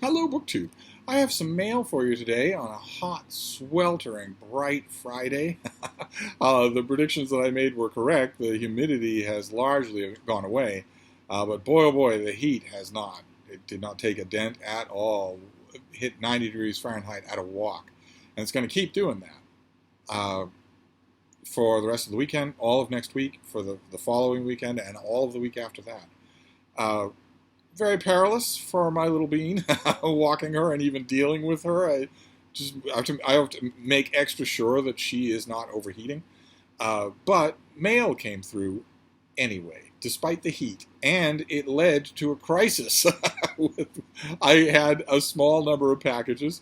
Hello, BookTube. I have some mail for you today on a hot, sweltering, bright Friday. The predictions that I made were correct. The humidity has largely gone away, but boy, oh boy, the heat has not. It did not take a dent at all. It hit 90 degrees Fahrenheit at a walk, and it's going to keep doing that for the rest of the weekend, all of next week, for the following weekend, and all of the week after that. Very perilous for my little bean, walking her and even dealing with her. I have to make extra sure that she is not overheating. But mail came through anyway, despite the heat, and it led to a crisis. I had a small number of packages,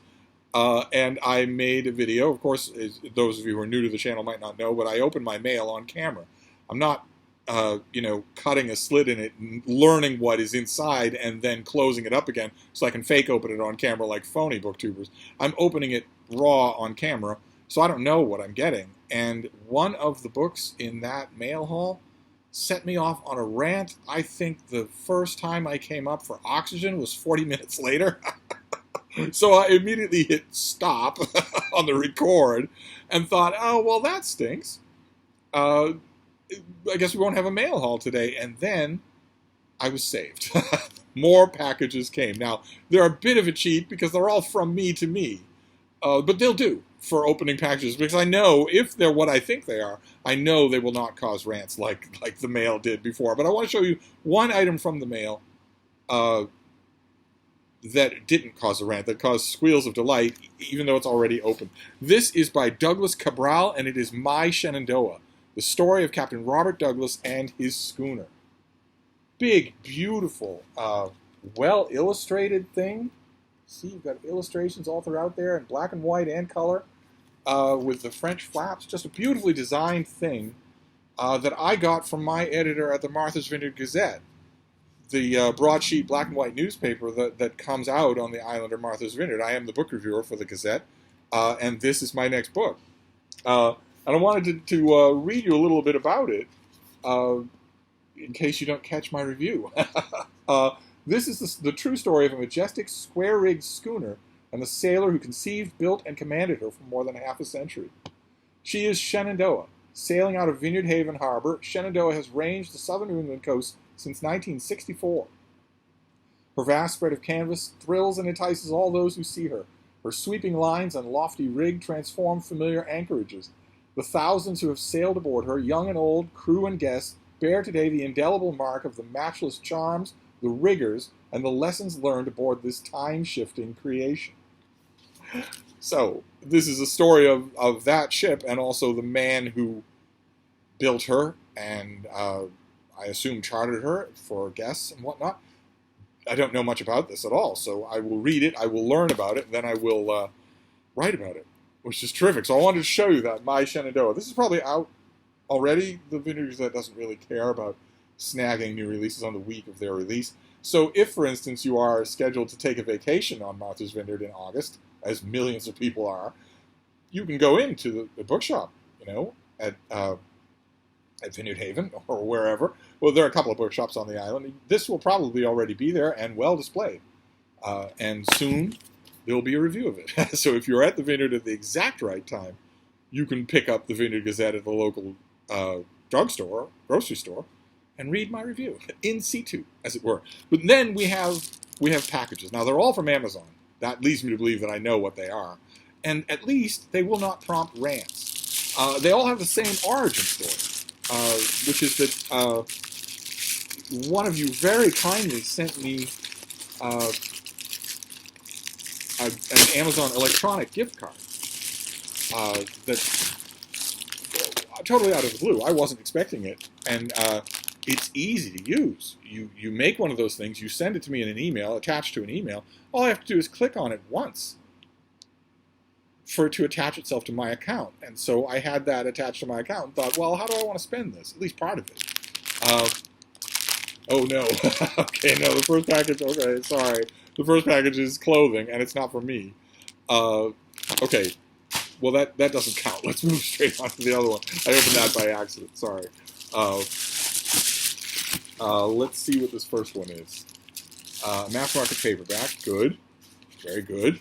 and I made a video. Of course, those of you who are new to the channel might not know, but I opened my mail on camera. I'm not cutting a slit in it and learning what is inside and then closing it up again so I can fake open it on camera like phony booktubers. I'm opening it raw on camera, so I don't know what I'm getting. And one of the books in that mail haul set me off on a rant. I think the first time I came up for oxygen was 40 minutes later. So I immediately hit stop on the record and thought, oh, well, that stinks. I guess we won't have a mail haul today. And then I was saved. More packages came. Now, they're a bit of a cheat because they're all from me to me. But they'll do for opening packages because I know if they're what I think they are, I know they will not cause rants like the mail did before. But I want to show you one item from the mail that didn't cause a rant, that caused squeals of delight, even though it's already open. This is by Douglas Cabral, and it is My Shenandoah. The story of Captain Robert Douglas and his schooner. Big, beautiful, well-illustrated thing. See, you've got illustrations all throughout there in black and white and color with the French flaps. Just a beautifully designed thing that I got from my editor at the Martha's Vineyard Gazette, the broadsheet black and white newspaper that comes out on the island of Martha's Vineyard. I am the book reviewer for the Gazette, and this is my next book. And I wanted to read you a little bit about it, in case you don't catch my review. This is the true story of a majestic, square-rigged schooner and the sailor who conceived, built, and commanded her for more than half a century. She is Shenandoah. Sailing out of Vineyard Haven Harbor, Shenandoah has ranged the southern New England coast since 1964. Her vast spread of canvas thrills and entices all those who see her. Her sweeping lines and lofty rig transform familiar anchorages. The thousands who have sailed aboard her, young and old, crew and guests, bear today the indelible mark of the matchless charms, the rigors, and the lessons learned aboard this time-shifting creation. So, this is a story of that ship and also the man who built her and, I assume, chartered her for guests and whatnot. I don't know much about this at all, so I will read it, I will learn about it, and then I will write about it, which is terrific. So I wanted to show you that, My Shenandoah. This is probably out already. The Vineyard Gazette doesn't really care about snagging new releases on the week of their release. So if, for instance, you are scheduled to take a vacation on Martha's Vineyard in August, as millions of people are, you can go into the bookshop, at Vineyard Haven or wherever. Well, there are a couple of bookshops on the island. This will probably already be there and well displayed. And soon there will be a review of it. So if you're at the Vineyard at the exact right time, you can pick up the Vineyard Gazette at the local drugstore, grocery store, and read my review in situ, as it were. But then we have packages. Now, they're all from Amazon. That leads me to believe that I know what they are. And at least they will not prompt rants. They all have the same origin story, which is that one of you very kindly sent me an Amazon electronic gift card that totally out of the blue. I wasn't expecting it, and it's easy to use. You make one of those things, you send it to me in an email, attached to an email. All I have to do is click on it once for it to attach itself to my account. And so I had that attached to my account and thought, well, how do I want to spend this? At least part of it. Oh, no. Okay, no, the first package, okay, sorry. The first package is clothing, and it's not for me. Okay, well, that doesn't count. Let's move straight on to the other one. I opened that by accident, sorry. Let's see what this first one is. Mass market paperback, good. Very good.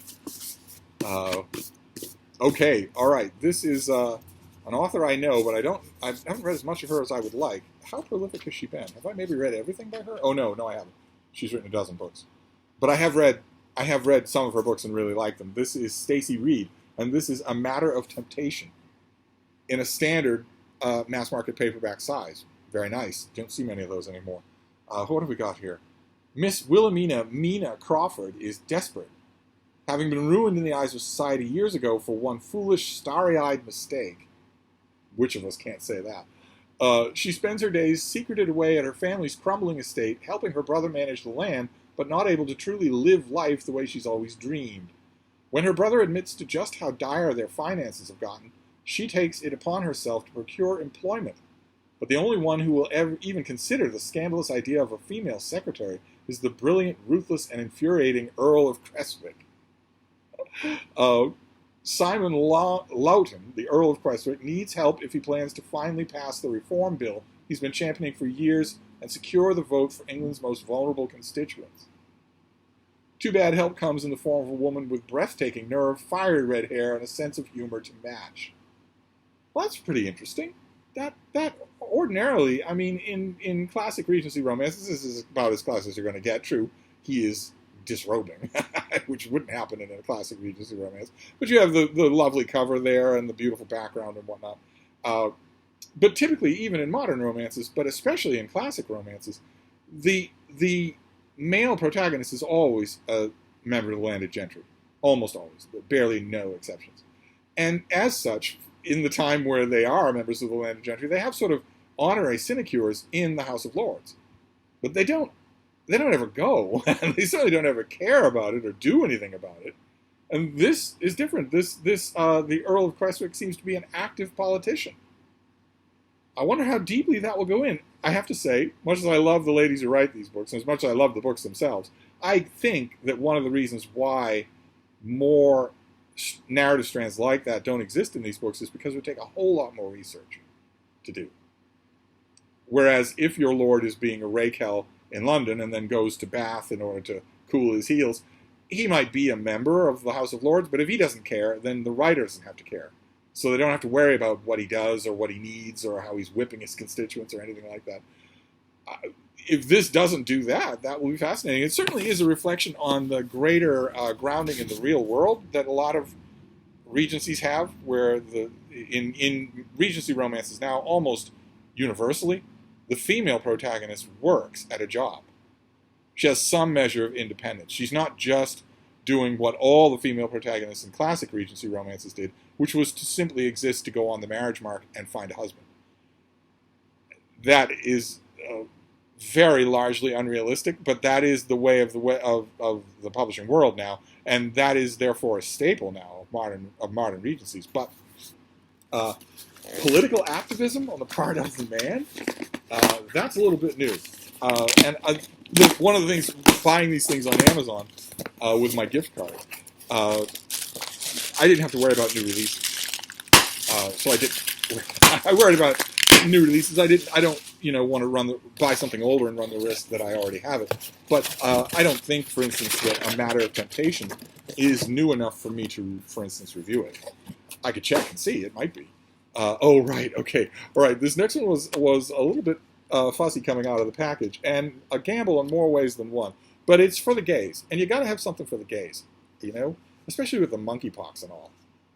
Okay, all right. This is an author I know, but I haven't read as much of her as I would like. How prolific has she been? Have I maybe read everything by her? Oh no, I haven't. She's written a dozen books, but I have read some of her books and really liked them. This is Stacey Reed, and this is A Matter of Temptation, in a standard mass market paperback size. Very nice. Don't see many of those anymore. What have we got here? Miss Wilhelmina Mina Crawford is desperate, having been ruined in the eyes of society years ago for one foolish, starry-eyed mistake. Which of us can't say that? She spends her days secreted away at her family's crumbling estate, helping her brother manage the land, but not able to truly live life the way she's always dreamed. When her brother admits to just how dire their finances have gotten, she takes it upon herself to procure employment. But the only one who will ever even consider the scandalous idea of a female secretary is the brilliant, ruthless, and infuriating Earl of Creswick. Simon Loughton, the Earl of Creswick, needs help if he plans to finally pass the reform bill he's been championing for years and secure the vote for England's most vulnerable constituents. Too bad help comes in the form of a woman with breathtaking nerve, fiery red hair, and a sense of humor to match. Well, that's pretty interesting. That ordinarily, I mean, in classic Regency romances, this is about as close as you're going to get. True, he is disrobing, which wouldn't happen in a classic Regency romance. But you have the lovely cover there and the beautiful background and whatnot. But typically, even in modern romances, but especially in classic romances, the male protagonist is always a member of the landed gentry. Almost always. Barely no exceptions. And as such, in the time where they are members of the landed gentry, they have sort of honorary sinecures in the House of Lords. But they don't ever go, and they certainly don't ever care about it or do anything about it. And this is different. The Earl of Creswick seems to be an active politician. I wonder how deeply that will go in. I have to say, much as I love the ladies who write these books, and as much as I love the books themselves, I think that one of the reasons why more narrative strands like that don't exist in these books is because it would take a whole lot more research to do. Whereas if your lord is being a rake-hell in London and then goes to Bath in order to cool his heels, he might be a member of the House of Lords, but if he doesn't care, then the writer doesn't have to care. So they don't have to worry about what he does or what he needs or how he's whipping his constituents or anything like that. If this doesn't do that, that will be fascinating. It certainly is a reflection on the greater grounding in the real world that a lot of Regencies have, where in Regency romances now, almost universally, the female protagonist works at a job. She has some measure of independence. She's not just doing what all the female protagonists in classic Regency romances did, which was to simply exist to go on the marriage mark and find a husband. That is very largely unrealistic, but that is the way of the publishing world now, and that is therefore a staple now of modern Regencies. But political activism on the part of the man, that's a little bit new. One of the things, buying these things on Amazon with my gift card, I didn't have to worry about new releases. So I worried about new releases. I don't want to buy something older and run the risk that I already have it. But I don't think, for instance, that A Matter of Temptation is new enough for me to, for instance, review it. I could check and see. It might be. Oh, right. Okay. All right. This next one was a little bit fussy coming out of the package, and a gamble in more ways than one. But it's for the gays, and you got to have something for the gays, especially with the monkeypox and all.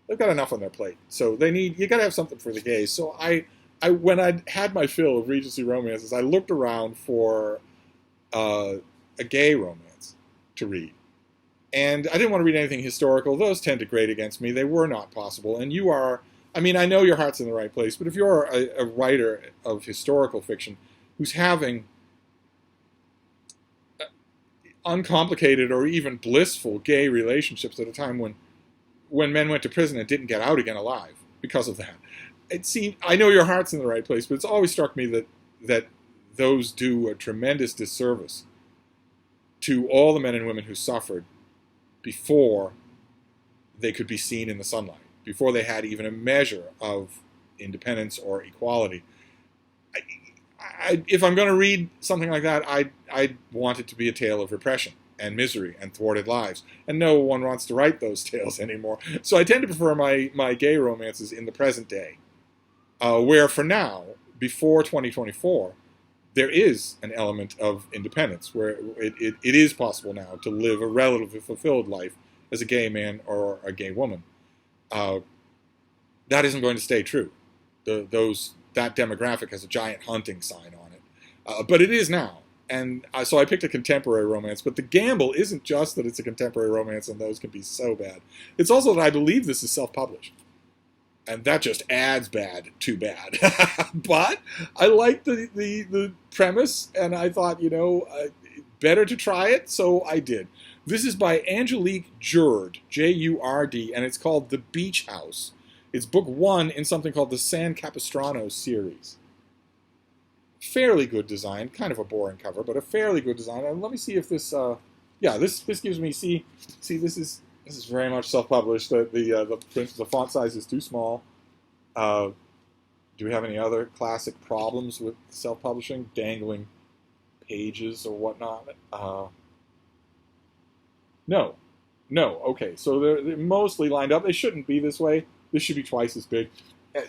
They've got enough on their plate, so you got to have something for the gays. So when I had my fill of Regency romances, I looked around for a gay romance to read. And I didn't want to read anything historical. Those tend to grate against me. They were not possible. And I know your heart's in the right place, but if you're a writer of historical fiction who's having uncomplicated or even blissful gay relationships at a time when men went to prison and didn't get out again alive because of that, I know your heart's in the right place, but it's always struck me that those do a tremendous disservice to all the men and women who suffered before they could be seen in the sunlight, before they had even a measure of independence or equality. If I'm going to read something like that, I want it to be a tale of repression and misery and thwarted lives. And no one wants to write those tales anymore. So I tend to prefer my gay romances in the present day, where for now, before 2024, there is an element of independence, where it is possible now to live a relatively fulfilled life as a gay man or a gay woman. That isn't going to stay true. That demographic has a giant hunting sign on it. But it is now. And so I picked a contemporary romance. But the gamble isn't just that it's a contemporary romance and those can be so bad. It's also that I believe this is self-published. And that just adds bad to bad. But I liked the premise, and I thought, better to try it, so I did. This is by Angelique Jurd, Jurd, and it's called The Beach House. It's book 1 in something called the San Capistrano series. Fairly good design, kind of a boring cover, but a fairly good design. And let me see if this, this gives me, see, this is very much self-published. The font size is too small. Do we have any other classic problems with self-publishing? Dangling pages or whatnot? No. Okay, so they're mostly lined up. They shouldn't be this way. This should be twice as big.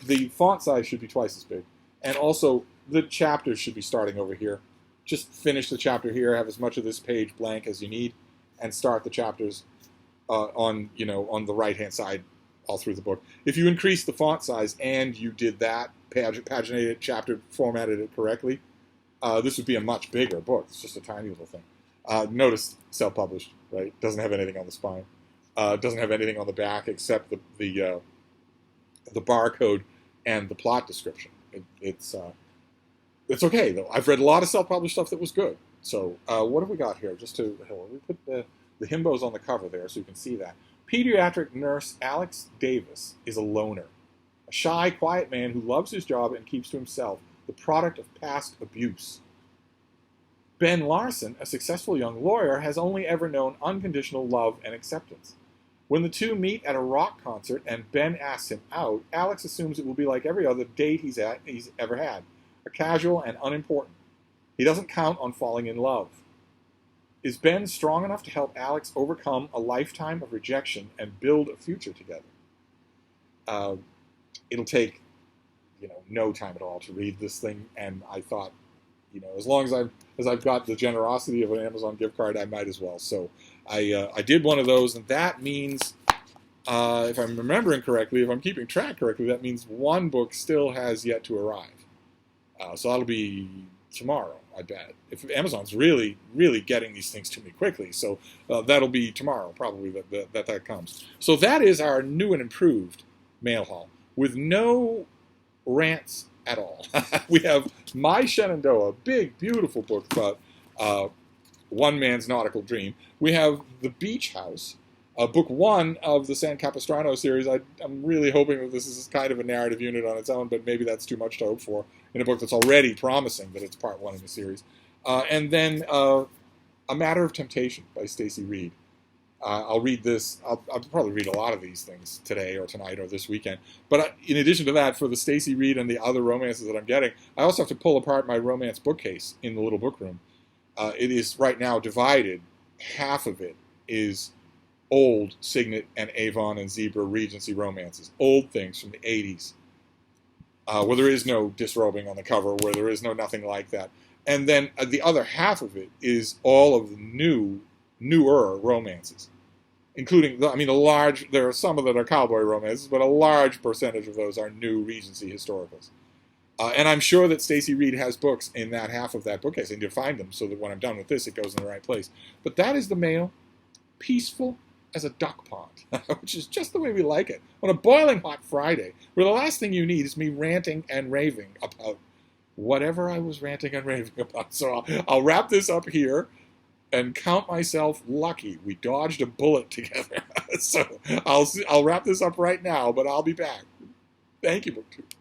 The font size should be twice as big. And also, the chapters should be starting over here. Just finish the chapter here, have as much of this page blank as you need, and start the chapters on the right-hand side all through the book. If you increase the font size and you did that, paginated chapter, formatted it correctly, this would be a much bigger book. It's just a tiny little thing. Notice self-published, right? Doesn't have anything on the spine. Doesn't have anything on the back except the barcode and the plot description. It's okay though. I've read a lot of self-published stuff that was good. So what have we got here? We put the himbos on the cover there so you can see that. Pediatric nurse Alex Davis is a loner, a shy, quiet man who loves his job and keeps to himself, the product of past abuse. Ben Larson, a successful young lawyer, has only ever known unconditional love and acceptance. When the two meet at a rock concert and Ben asks him out, Alex assumes it will be like every other date he's ever had, a casual and unimportant. He doesn't count on falling in love. Is Ben strong enough to help Alex overcome a lifetime of rejection and build a future together? It'll take, no time at all to read this thing, and I thought, as long as I've got the generosity of an Amazon gift card, I might as well. So I did one of those, and that means, if I'm remembering correctly, if I'm keeping track correctly, that means one book still has yet to arrive. So that'll be tomorrow, I bet. If Amazon's really, really getting these things to me quickly, so that'll be tomorrow, probably, that comes. So that is our new and improved mail haul, with no rants at all. We have My Shenandoah, big, beautiful book about one man's nautical dream. We have The Beach House, book 1 of the San Capistrano series. I'm really hoping that this is kind of a narrative unit on its own, but maybe that's too much to hope for in a book that's already promising that it's part 1 in the series. And then A Matter of Temptation by Stacey Reed. I'll read this. I'll probably read a lot of these things today or tonight or this weekend. But in addition to that, for the Stacey Reed and the other romances that I'm getting, I also have to pull apart my romance bookcase in the little book room. It is right now divided. Half of it is old Signet and Avon and Zebra Regency romances. Old things from the 80s. Where there is no disrobing on the cover, where there is nothing like that. And then the other half of it is all of the newer romances. Including, there are some that are cowboy romances, but a large percentage of those are new Regency historicals. And I'm sure that Stacey Reed has books in that half of that bookcase. I need to find them so that when I'm done with this, it goes in the right place. But that is the mail, peaceful as a duck pond, which is just the way we like it. On a boiling hot Friday, where the last thing you need is me ranting and raving about whatever I was ranting and raving about. So I'll wrap this up here and count myself lucky. We dodged a bullet together. So I'll wrap this up right now, but I'll be back. Thank you, BookTube.